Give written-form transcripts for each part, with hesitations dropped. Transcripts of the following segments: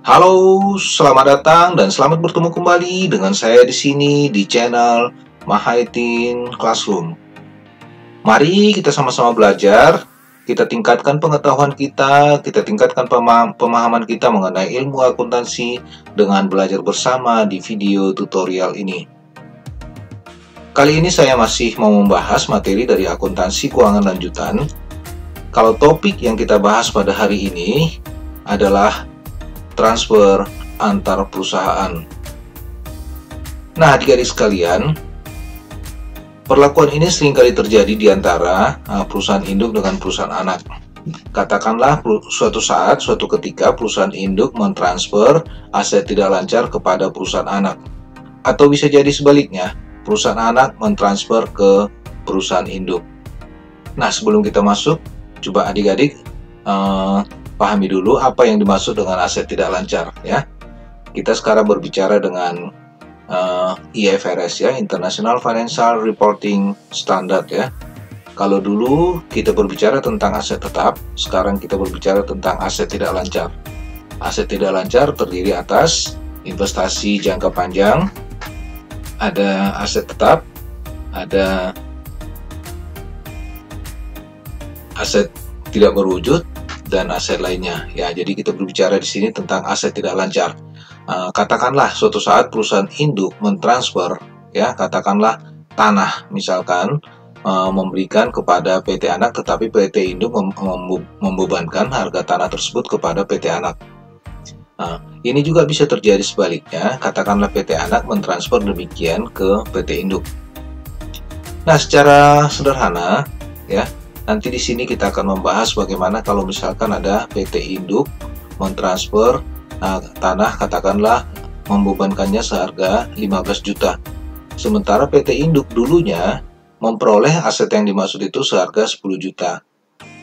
Halo, selamat datang dan selamat bertemu kembali dengan saya di sini di channel Mahaitin Classroom. Mari kita sama-sama belajar, kita tingkatkan pengetahuan kita tingkatkan pemahaman kita mengenai ilmu akuntansi dengan belajar bersama di video tutorial ini. Kali ini saya masih mau membahas materi dari akuntansi keuangan lanjutan. Kalau topik yang kita bahas pada hari ini adalah transfer antar perusahaan. Nah, adik-adik sekalian, perlakuan ini seringkali terjadi di antara perusahaan induk dengan perusahaan anak. Katakanlah suatu saat, suatu ketika perusahaan induk mentransfer aset tidak lancar kepada perusahaan anak. Atau bisa jadi sebaliknya, perusahaan anak mentransfer ke perusahaan induk. Nah, sebelum kita masuk, coba adik-adik pahami dulu apa yang dimaksud dengan aset tidak lancar ya. Kita sekarang berbicara dengan IFRS ya, International Financial Reporting Standard ya. Kalau dulu kita berbicara tentang aset tetap, sekarang kita berbicara tentang aset tidak lancar. Aset tidak lancar terdiri atas investasi jangka panjang, ada aset tetap, ada aset tidak berwujud, dan aset lainnya ya. Jadi kita berbicara di sini tentang aset tidak lancar. Katakanlah suatu saat perusahaan induk mentransfer ya, katakanlah tanah misalkan, memberikan kepada PT anak, tetapi PT induk membebankan harga tanah tersebut kepada PT anak. Ini juga bisa terjadi sebaliknya, katakanlah PT anak mentransfer demikian ke PT induk. Nah, secara sederhana ya, nanti di sini kita akan membahas bagaimana kalau misalkan ada PT induk mentransfer tanah, katakanlah membebankannya seharga 15 juta. Sementara PT induk dulunya memperoleh aset yang dimaksud itu seharga 10 juta.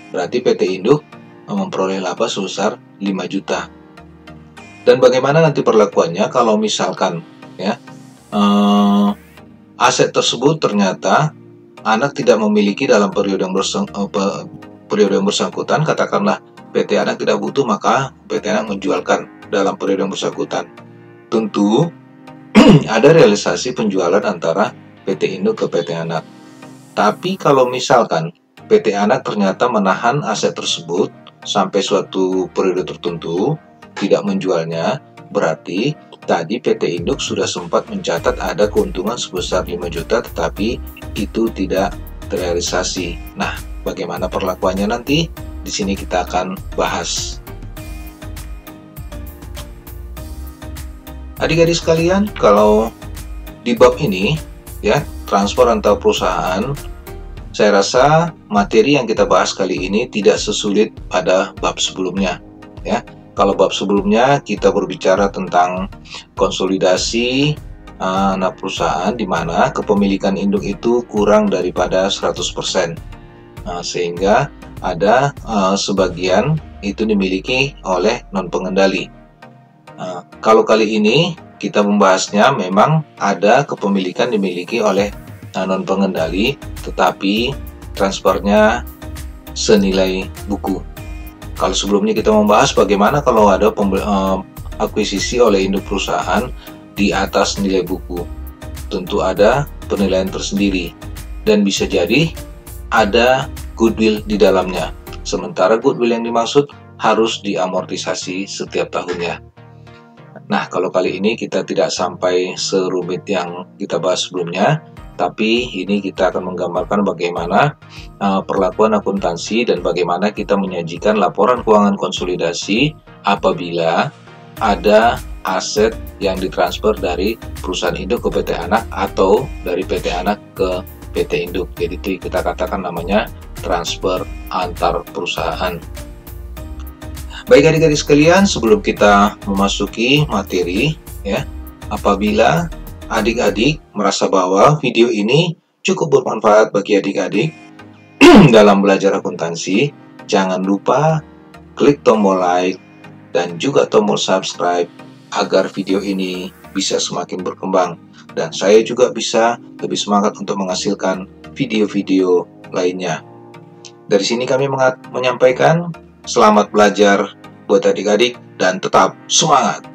Berarti PT induk memperoleh laba sebesar 5 juta. Dan bagaimana nanti perlakuannya kalau misalkan ya aset tersebut ternyata anak tidak memiliki dalam periode yang bersangkutan, katakanlah PT anak tidak butuh, maka PT anak menjualkan dalam periode yang bersangkutan. Tentu ada realisasi penjualan antara PT induk ke PT anak. Tapi kalau misalkan PT anak ternyata menahan aset tersebut sampai suatu periode tertentu, tidak menjualnya, berarti tadi PT induk sudah sempat mencatat ada keuntungan sebesar 5 juta, tetapi itu tidak terrealisasi. Nah, bagaimana perlakuannya nanti? Di sini kita akan bahas. Adik-adik sekalian, kalau di bab ini ya, transfer antar perusahaan, saya rasa materi yang kita bahas kali ini tidak sesulit pada bab sebelumnya ya. Kalau bab sebelumnya kita berbicara tentang konsolidasi anak perusahaan di mana kepemilikan induk itu kurang daripada 100%. Sehingga ada sebagian itu dimiliki oleh non-pengendali. Kalau kali ini kita membahasnya memang ada kepemilikan dimiliki oleh non-pengendali, tetapi transfernya senilai buku. Kalau sebelumnya kita membahas bagaimana kalau ada akuisisi oleh induk perusahaan di atas nilai buku. Tentu ada penilaian tersendiri dan bisa jadi ada goodwill di dalamnya. Sementara goodwill yang dimaksud harus diamortisasi setiap tahunnya. Nah, kalau kali ini kita tidak sampai serumit yang kita bahas sebelumnya, tapi ini kita akan menggambarkan bagaimana perlakuan akuntansi dan bagaimana kita menyajikan laporan keuangan konsolidasi apabila ada aset yang ditransfer dari perusahaan induk ke PT anak atau dari PT anak ke PT induk. Jadi itu kita katakan namanya transfer antar perusahaan. Baik adik-adik sekalian, sebelum kita memasuki materi ya, apabila adik-adik merasa bahwa video ini cukup bermanfaat bagi adik-adik dalam belajar akuntansi, jangan lupa klik tombol like dan juga tombol subscribe agar video ini bisa semakin berkembang dan saya juga bisa lebih semangat untuk menghasilkan video-video lainnya. Dari sini kami menyampaikan selamat belajar buat adik-adik dan tetap semangat!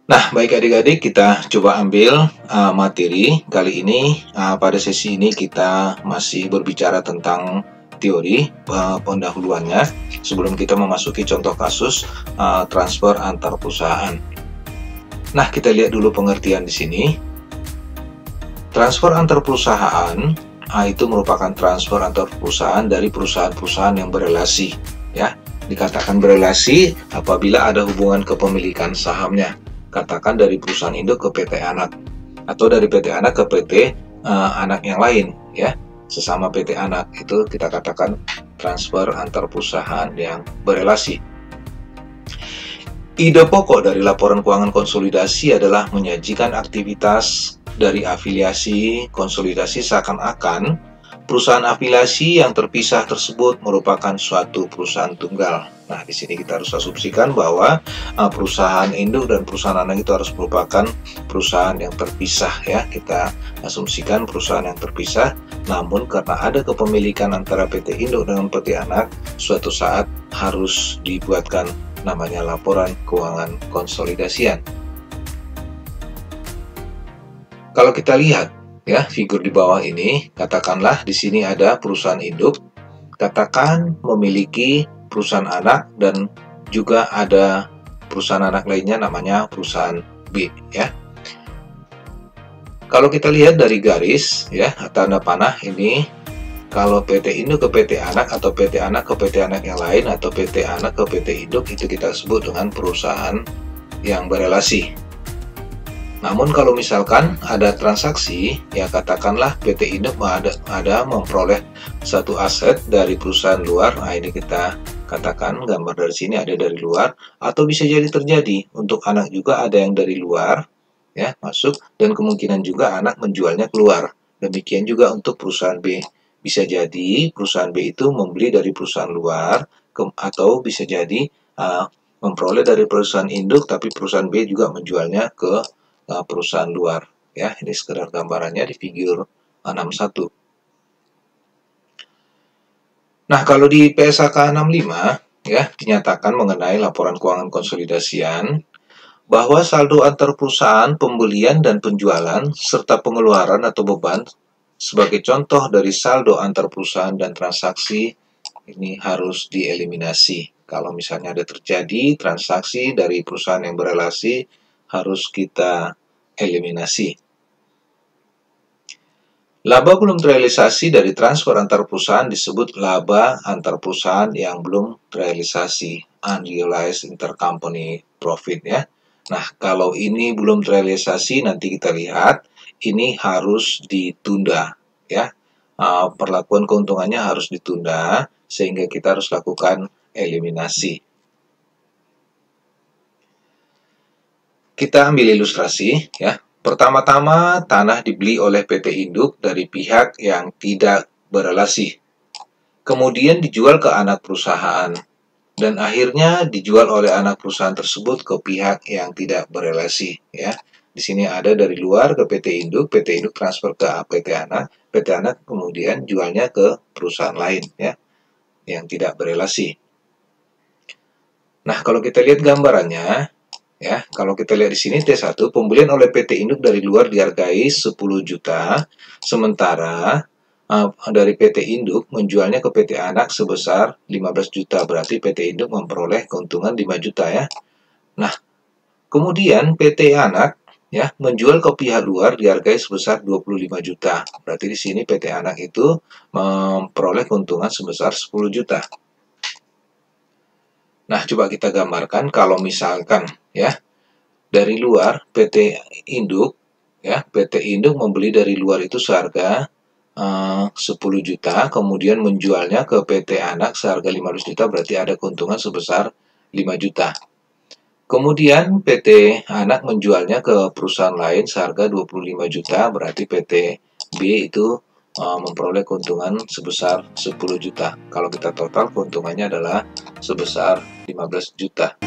Nah, baik adik-adik, kita coba ambil materi. Kali ini, pada sesi ini kita masih berbicara tentang teori pendahuluannya sebelum kita memasuki contoh kasus transfer antar perusahaan. Nah, kita lihat dulu pengertian di sini. Transfer antar perusahaan itu merupakan transfer antar perusahaan dari perusahaan-perusahaan yang berelasi, ya. Dikatakan berelasi apabila ada hubungan kepemilikan sahamnya. Katakan dari perusahaan induk ke PT anak, atau dari PT anak ke PT anak yang lain, ya, sesama PT anak, itu kita katakan transfer antar perusahaan yang berelasi. Ide pokok dari laporan keuangan konsolidasi adalah menyajikan aktivitas dari afiliasi konsolidasi seakan-akan perusahaan afiliasi yang terpisah tersebut merupakan suatu perusahaan tunggal. Nah, di sini kita harus asumsikan bahwa perusahaan induk dan perusahaan anak itu harus merupakan perusahaan yang terpisah, ya. Kita asumsikan perusahaan yang terpisah, namun karena ada kepemilikan antara PT induk dengan PT anak, suatu saat harus dibuatkan namanya laporan keuangan konsolidasian. Kalau kita lihat, ya, figur di bawah ini, katakanlah di sini ada perusahaan induk, katakan memiliki perusahaan anak dan juga ada perusahaan anak lainnya namanya perusahaan B, ya. Kalau kita lihat dari garis, ya, tanda panah ini, kalau PT induk ke PT anak atau PT anak ke PT anak yang lain atau PT anak ke PT induk, itu kita sebut dengan perusahaan yang berelasi. Namun kalau misalkan ada transaksi, ya katakanlah PT induk ada memperoleh satu aset dari perusahaan luar, nah ini kita katakan gambar dari sini ada dari luar, atau bisa jadi terjadi untuk anak juga ada yang dari luar, ya, masuk, dan kemungkinan juga anak menjualnya keluar. Demikian juga untuk perusahaan B. Bisa jadi perusahaan B itu membeli dari perusahaan luar, atau bisa jadi memperoleh dari perusahaan induk, tapi perusahaan B juga menjualnya ke perusahaan luar, ya. Ini sekedar gambarannya di figur 61. Nah, kalau di PSAK 65, ya, dinyatakan mengenai laporan keuangan konsolidasian bahwa saldo antar perusahaan, pembelian dan penjualan serta pengeluaran atau beban sebagai contoh dari saldo antar perusahaan dan transaksi ini harus dieliminasi. Kalau misalnya ada terjadi transaksi dari perusahaan yang berelasi, harus kita eliminasi. Laba belum terrealisasi dari transfer antar perusahaan disebut laba antar perusahaan yang belum terrealisasi, unrealized intercompany profit, ya. Nah, kalau ini belum terrealisasi, nanti kita lihat ini harus ditunda, ya. Perlakuan keuntungannya harus ditunda sehingga kita harus lakukan eliminasi. Kita ambil ilustrasi, ya. Pertama-tama, tanah dibeli oleh PT induk dari pihak yang tidak berelasi. Kemudian dijual ke anak perusahaan. Dan akhirnya dijual oleh anak perusahaan tersebut ke pihak yang tidak berelasi, ya. Di sini ada dari luar ke PT induk transfer ke PT anak kemudian jualnya ke perusahaan lain, ya, yang tidak berelasi. Nah, kalau kita lihat gambarannya, ya, kalau kita lihat di sini T1, pembelian oleh PT induk dari luar dihargai 10 juta, sementara dari PT induk menjualnya ke PT anak sebesar 15 juta, berarti PT induk memperoleh keuntungan 5 juta, ya. Nah, kemudian PT anak, ya, menjual ke pihak luar dihargai sebesar 25 juta, berarti di sini PT anak itu memperoleh keuntungan sebesar 10 juta. Nah, coba kita gambarkan kalau misalkan, ya, dari luar PT induk, ya, PT induk membeli dari luar itu seharga 10 juta, kemudian menjualnya ke PT anak seharga 15 juta, berarti ada keuntungan sebesar 5 juta. Kemudian PT anak menjualnya ke perusahaan lain seharga 25 juta, berarti PT B itu memperoleh keuntungan sebesar 10 juta. Kalau kita total, keuntungannya adalah sebesar 15 juta.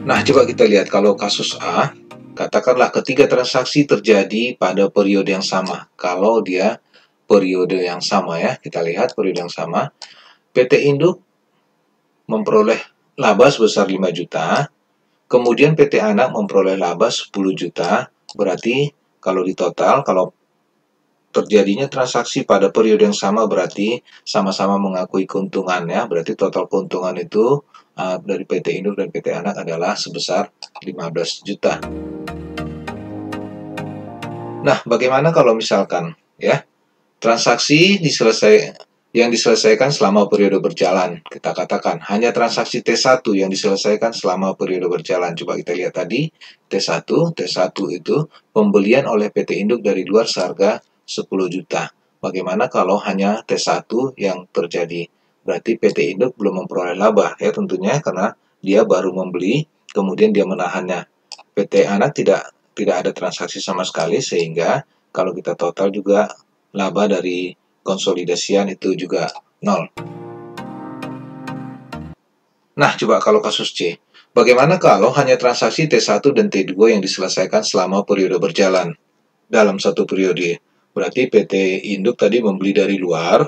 Nah, coba kita lihat kalau kasus A, Katakanlah ketiga transaksi terjadi pada periode yang sama. Kalau dia periode yang sama ya, kita lihat periode yang sama. PT Induk memperoleh laba sebesar 5 juta, kemudian PT Anak memperoleh laba 10 juta, berarti kalau di total, kalau terjadinya transaksi pada periode yang sama berarti sama-sama mengakui keuntungan ya, berarti total keuntungan itu dari PT Induk dan PT Anak adalah sebesar 15 juta. Nah, bagaimana kalau misalkan ya transaksi yang diselesaikan selama periode berjalan? Kita katakan hanya transaksi T1 yang diselesaikan selama periode berjalan. Coba kita lihat tadi T1 itu pembelian oleh PT Induk dari luar seharga 10 juta. Bagaimana kalau hanya T1 yang terjadi? Berarti PT Induk belum memperoleh laba ya tentunya karena dia baru membeli kemudian dia menahannya. PT Anak tidak ada transaksi sama sekali sehingga kalau kita total juga laba dari konsolidasian itu juga 0. Nah, coba kalau kasus C. Bagaimana kalau hanya transaksi T1 dan T2 yang diselesaikan selama periode berjalan dalam satu periode? Berarti PT Induk tadi membeli dari luar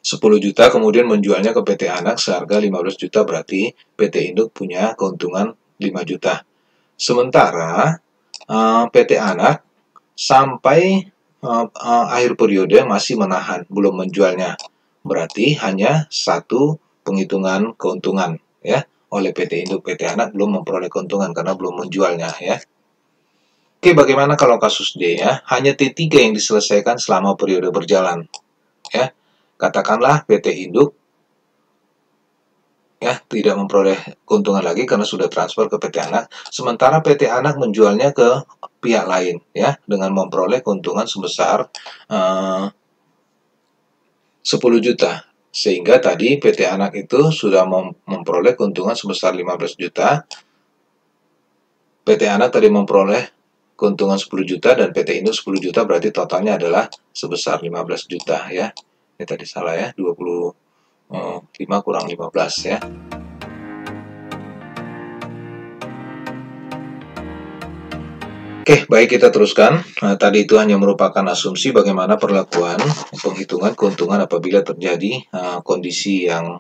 10 juta kemudian menjualnya ke PT Anak seharga 15 juta, berarti PT Induk punya keuntungan 5 juta. Sementara PT Anak sampai akhir periode masih menahan, belum menjualnya. Berarti hanya satu penghitungan keuntungan ya oleh PT Induk. PT Anak belum memperoleh keuntungan karena belum menjualnya ya. Oke, bagaimana kalau kasus D ya? Hanya T3 yang diselesaikan selama periode berjalan ya. Katakanlah PT Induk ya tidak memperoleh keuntungan lagi karena sudah transfer ke PT Anak, sementara PT Anak menjualnya ke pihak lain ya dengan memperoleh keuntungan sebesar 10 juta, sehingga tadi PT Anak itu sudah memperoleh keuntungan sebesar 15 juta, PT Anak tadi memperoleh keuntungan 10 juta dan PT Induk 10 juta, berarti totalnya adalah sebesar 15 juta ya. Ini tadi salah ya, 25 kurang 15 ya. Oke, baik, kita teruskan. Nah, tadi itu hanya merupakan asumsi bagaimana perlakuan penghitungan keuntungan apabila terjadi kondisi yang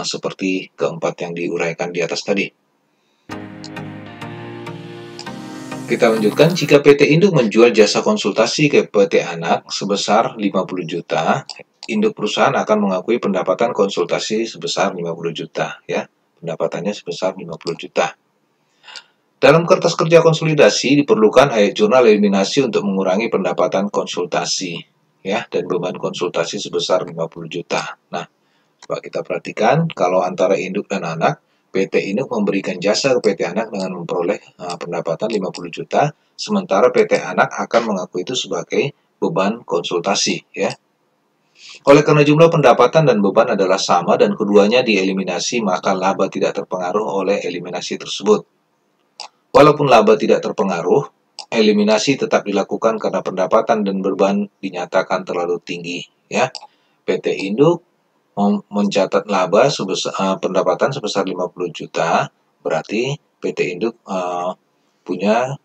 seperti keempat yang diuraikan di atas tadi. Kita lanjutkan, jika PT Induk menjual jasa konsultasi ke PT Anak sebesar 50 juta, induk perusahaan akan mengakui pendapatan konsultasi sebesar 50 juta ya. Pendapatannya sebesar 50 juta. Dalam kertas kerja konsolidasi diperlukan ayat jurnal eliminasi untuk mengurangi pendapatan konsultasi ya dan beban konsultasi sebesar 50 juta. Nah, coba kita perhatikan kalau antara induk dan anak, PT Induk memberikan jasa ke PT Anak dengan memperoleh pendapatan 50 juta, sementara PT Anak akan mengakui itu sebagai beban konsultasi ya. Oleh karena jumlah pendapatan dan beban adalah sama dan keduanya dieliminasi, maka laba tidak terpengaruh oleh eliminasi tersebut. Walaupun laba tidak terpengaruh, eliminasi tetap dilakukan karena pendapatan dan beban dinyatakan terlalu tinggi. Ya, PT Induk mencatat laba pendapatan sebesar 50 juta, berarti PT Induk punya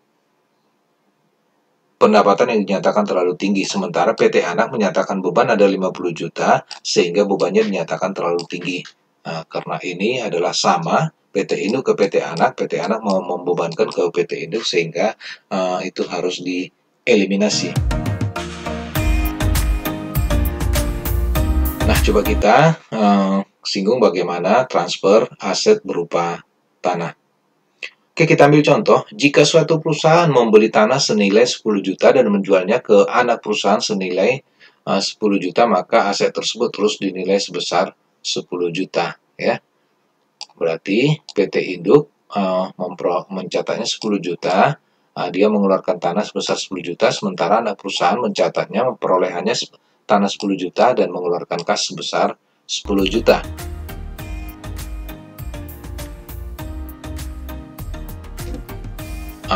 pendapatan yang dinyatakan terlalu tinggi. Sementara PT Anak menyatakan beban ada 50 juta, sehingga bebannya dinyatakan terlalu tinggi. Nah, karena ini adalah sama, PT Induk ke PT Anak mau membebankan ke PT Induk sehingga itu harus dieliminasi. Nah, coba kita singgung bagaimana transfer aset berupa tanah. Oke, kita ambil contoh. Jika suatu perusahaan membeli tanah senilai 10 juta dan menjualnya ke anak perusahaan senilai 10 juta, maka aset tersebut terus dinilai sebesar 10 juta. Ya. Berarti PT Induk mencatatnya 10 juta, dia mengeluarkan tanah sebesar 10 juta, sementara anak perusahaan mencatatnya perolehannya tanah 10 juta dan mengeluarkan kas sebesar 10 juta.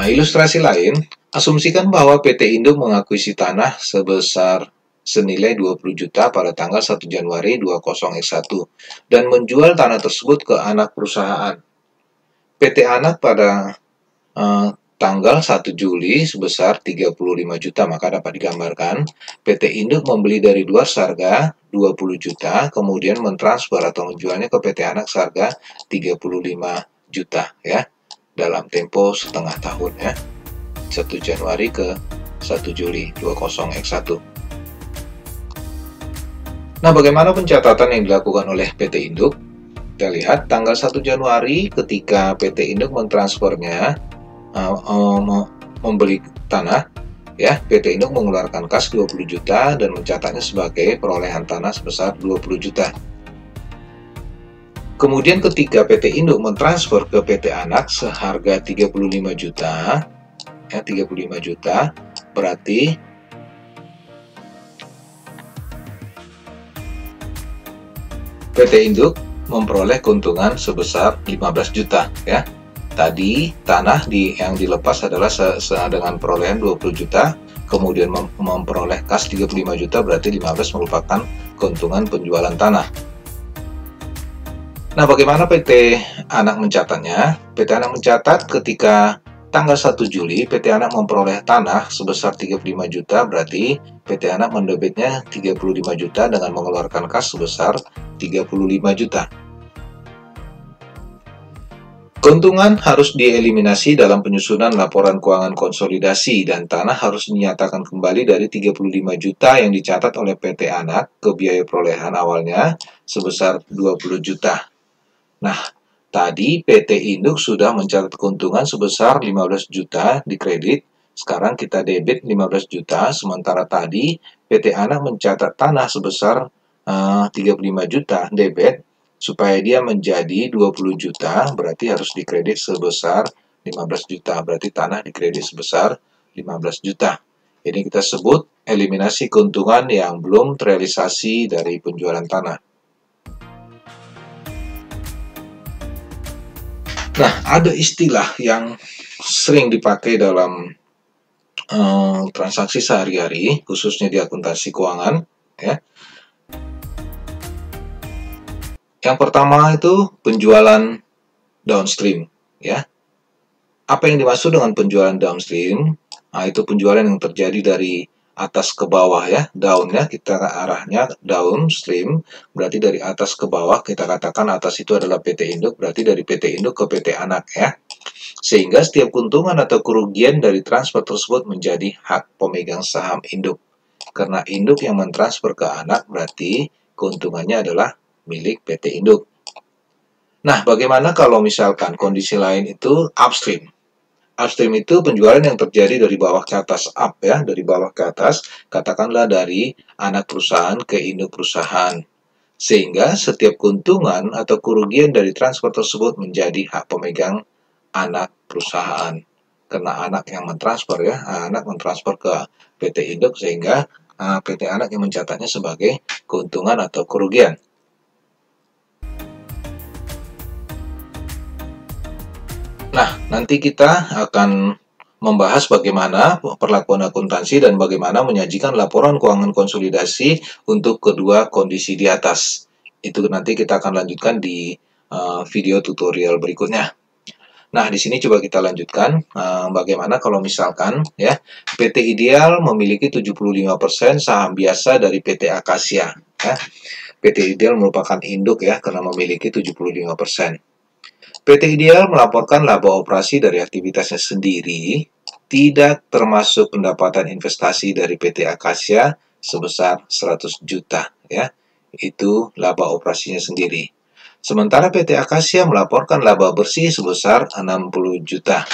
Ilustrasi lain, asumsikan bahwa PT Induk mengakuisisi tanah sebesar senilai 20 juta pada tanggal 1 Januari 20X1 dan menjual tanah tersebut ke anak perusahaan. PT Anak pada tanggal 1 Juli sebesar 35 juta, maka dapat digambarkan PT Induk membeli dari luar seharga 20 juta, kemudian mentransfer atau menjualnya ke PT Anak seharga 35 juta ya, dalam tempo setengah tahun ya, 1 Januari ke 1 Juli 20X1. Nah, bagaimana pencatatan yang dilakukan oleh PT Induk? Kita lihat tanggal 1 Januari ketika PT Induk mentransfernya membeli tanah ya, PT Induk mengeluarkan kas 20 juta dan mencatatnya sebagai perolehan tanah sebesar 20 juta. Kemudian ketika PT Induk mentransfer ke PT Anak seharga 35 juta ya, 35 juta, berarti PT Induk memperoleh keuntungan sebesar 15 juta ya. Tadi tanah yang dilepas adalah dengan perolehan 20 juta, kemudian memperoleh kas 35 juta, berarti 15 merupakan keuntungan penjualan tanah. Nah, bagaimana PT Anak mencatatnya? PT Anak mencatat ketika tanggal 1 Juli PT Anak memperoleh tanah sebesar 35 juta, berarti PT Anak mendebitnya 35 juta dengan mengeluarkan kas sebesar 35 juta. Keuntungan harus dieliminasi dalam penyusunan laporan keuangan konsolidasi dan tanah harus dinyatakan kembali dari 35 juta yang dicatat oleh PT Anak ke biaya perolehan awalnya sebesar 20 juta. Nah, tadi PT Induk sudah mencatat keuntungan sebesar 15 juta di kredit, sekarang kita debit 15 juta, sementara tadi PT Anak mencatat tanah sebesar 35 juta debit. Supaya dia menjadi 20 juta, berarti harus dikredit sebesar 15 juta. Berarti tanah dikredit sebesar 15 juta. Ini kita sebut eliminasi keuntungan yang belum terrealisasi dari penjualan tanah. Nah, ada istilah yang sering dipakai dalam transaksi sehari-hari, khususnya di akuntansi keuangan, ya. Yang pertama itu penjualan downstream, ya. Apa yang dimaksud dengan penjualan downstream? Nah, itu penjualan yang terjadi dari atas ke bawah ya, down-nya kita arahnya downstream, berarti dari atas ke bawah. Kita katakan atas itu adalah PT Induk, berarti dari PT Induk ke PT Anak ya. Sehingga setiap keuntungan atau kerugian dari transfer tersebut menjadi hak pemegang saham Induk. Karena Induk yang mentransfer ke Anak, berarti keuntungannya adalah milik PT Induk. Nah, bagaimana kalau misalkan kondisi lain itu upstream? Upstream itu penjualan yang terjadi dari bawah ke atas, up ya, dari bawah ke atas, katakanlah dari anak perusahaan ke induk perusahaan. Sehingga setiap keuntungan atau kerugian dari transfer tersebut menjadi hak pemegang anak perusahaan. Karena anak yang mentransfer ya, anak mentransfer ke PT Induk, sehingga PT Anak yang mencatatnya sebagai keuntungan atau kerugian. Nah, nanti kita akan membahas bagaimana perlakuan akuntansi dan bagaimana menyajikan laporan keuangan konsolidasi untuk kedua kondisi di atas. Itu nanti kita akan lanjutkan di video tutorial berikutnya. Nah, di sini coba kita lanjutkan bagaimana kalau misalkan ya PT Ideal memiliki 75% saham biasa dari PT Akasia ya. PT Ideal merupakan induk ya karena memiliki 75%. PT Ideal melaporkan laba operasi dari aktivitasnya sendiri, tidak termasuk pendapatan investasi dari PT Akasia sebesar 100 juta ya. Itu laba operasinya sendiri. Sementara PT Akasia melaporkan laba bersih sebesar 60 juta.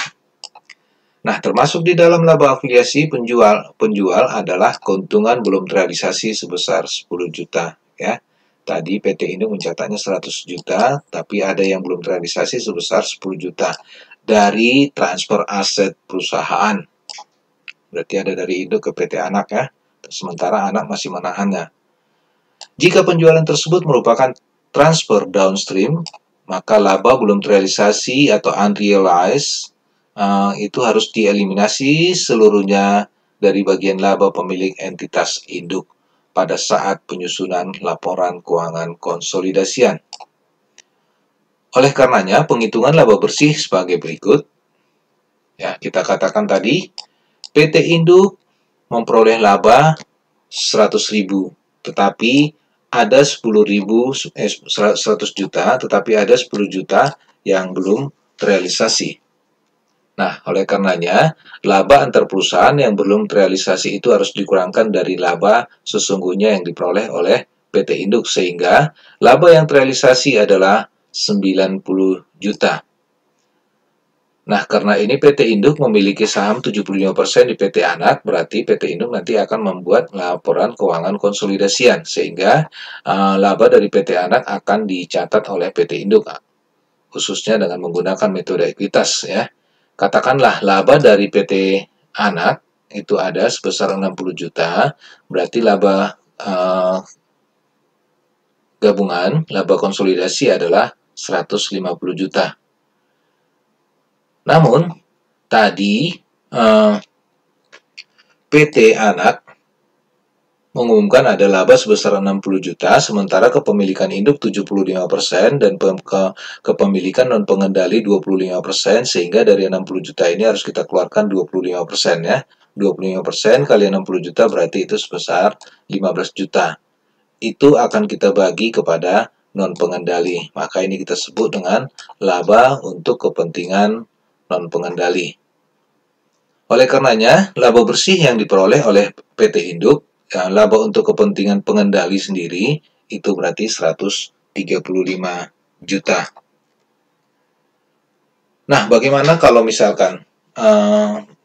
Nah, termasuk di dalam laba afiliasi penjual adalah keuntungan belum terrealisasi sebesar 10 juta ya. Tadi PT Induk mencatatnya 100 juta, tapi ada yang belum terrealisasi sebesar 10 juta dari transfer aset perusahaan. Berarti ada dari Induk ke PT Anak ya, sementara Anak masih menahannya. Jika penjualan tersebut merupakan transfer downstream, maka laba belum terrealisasi atau unrealized itu harus dieliminasi seluruhnya dari bagian laba pemilik entitas induk pada saat penyusunan laporan keuangan konsolidasian. Oleh karenanya, penghitungan laba bersih sebagai berikut. Ya, kita katakan tadi PT Induk memperoleh laba 100.000, tetapi ada 100 juta, tetapi ada 10 juta yang belum terrealisasi. Nah, oleh karenanya, laba antar perusahaan yang belum terrealisasi itu harus dikurangkan dari laba sesungguhnya yang diperoleh oleh PT Induk, sehingga laba yang terrealisasi adalah 90 juta. Nah, karena ini PT Induk memiliki saham 75% di PT Anak, berarti PT Induk nanti akan membuat laporan keuangan konsolidasian, sehingga laba dari PT Anak akan dicatat oleh PT Induk, khususnya dengan menggunakan metode ekuitas ya. Katakanlah laba dari PT Anak itu ada sebesar 60 juta, berarti laba gabungan, laba konsolidasi adalah 150 juta. Namun, tadi PT Anak mengumumkan ada laba sebesar 60 juta, sementara kepemilikan induk 75% dan kepemilikan non-pengendali 25%, sehingga dari 60 juta ini harus kita keluarkan 25% ya. 25% kali 60 juta berarti itu sebesar 15 juta. Itu akan kita bagi kepada non-pengendali. Maka ini kita sebut dengan laba untuk kepentingan non-pengendali. Oleh karenanya, laba bersih yang diperoleh oleh PT Induk, laba untuk kepentingan pengendali sendiri, itu berarti 135 juta. Nah, bagaimana kalau misalkan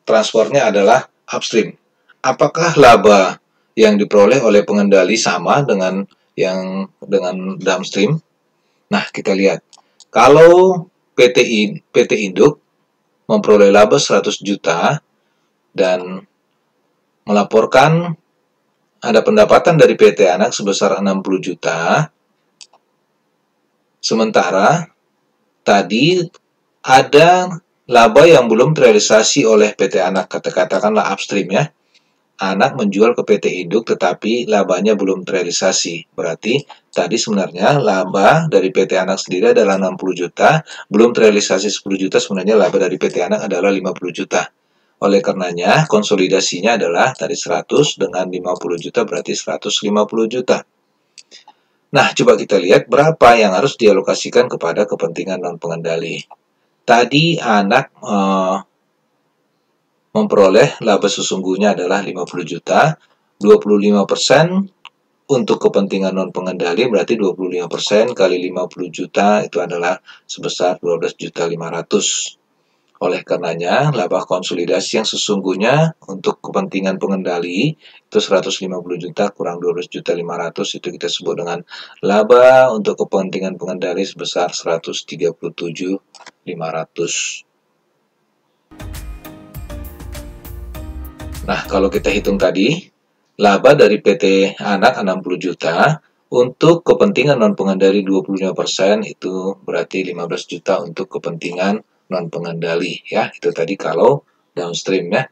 transfernya adalah upstream? Apakah laba yang diperoleh oleh pengendali sama dengan yang dengan downstream? Nah, kita lihat. Kalau PT Induk memperoleh laba 100 juta, dan melaporkan ada pendapatan dari PT Anak sebesar 60 juta. Sementara tadi ada laba yang belum terrealisasi oleh PT Anak, katakanlah upstream ya. Anak menjual ke PT Induk tetapi labanya belum terrealisasi. Berarti tadi sebenarnya laba dari PT Anak sendiri adalah 60 juta, belum terrealisasi 10 juta, sebenarnya laba dari PT Anak adalah 50 juta. Oleh karenanya, konsolidasinya adalah tadi 100 dengan 50 juta berarti 150 juta. Nah, coba kita lihat berapa yang harus dialokasikan kepada kepentingan non-pengendali. Tadi Anak memperoleh laba sesungguhnya adalah 50 juta, 25% untuk kepentingan non-pengendali berarti 25% kali 50 juta itu adalah sebesar 12.500.000. Oleh karenanya, laba konsolidasi yang sesungguhnya untuk kepentingan pengendali itu 150 juta kurang 12.500.000, itu kita sebut dengan laba untuk kepentingan pengendali sebesar 137.500. Nah, kalau kita hitung tadi, laba dari PT Anak 60 juta, untuk kepentingan non-pengendali 25% itu berarti 15 juta untuk kepentingan non-pengendali ya. Itu tadi kalau downstream ya.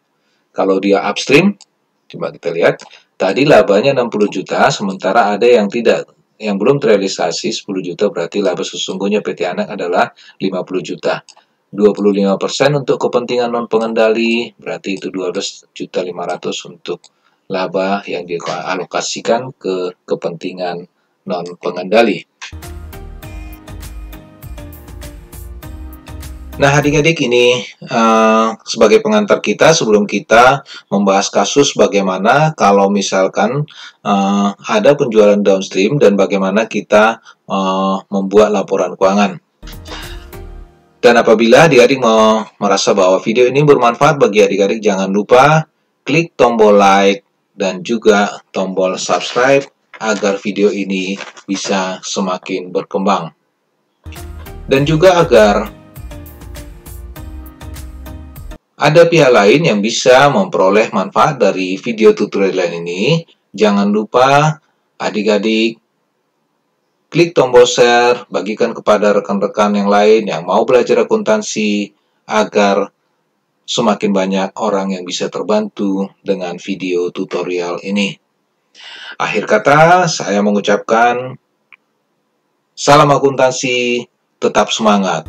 Kalau dia upstream, coba kita lihat, tadi labanya 60 juta, sementara ada yang tidak, yang belum terrealisasi 10 juta, berarti laba sesungguhnya PT Anak adalah 50 juta. 25% untuk kepentingan non-pengendali, berarti itu 12.500.000 untuk laba yang dialokasikan ke kepentingan non-pengendali. Nah, adik-adik, ini sebagai pengantar kita sebelum kita membahas kasus bagaimana kalau misalkan ada penjualan downstream dan bagaimana kita membuat laporan keuangan. Dan apabila adik-adik mau merasa bahwa video ini bermanfaat bagi adik-adik, jangan lupa klik tombol like dan juga tombol subscribe agar video ini bisa semakin berkembang. Dan juga agar ada pihak lain yang bisa memperoleh manfaat dari video tutorial ini, jangan lupa adik-adik klik tombol share, bagikan kepada rekan-rekan yang lain yang mau belajar akuntansi, agar semakin banyak orang yang bisa terbantu dengan video tutorial ini. Akhir kata, saya mengucapkan salam akuntansi, tetap semangat.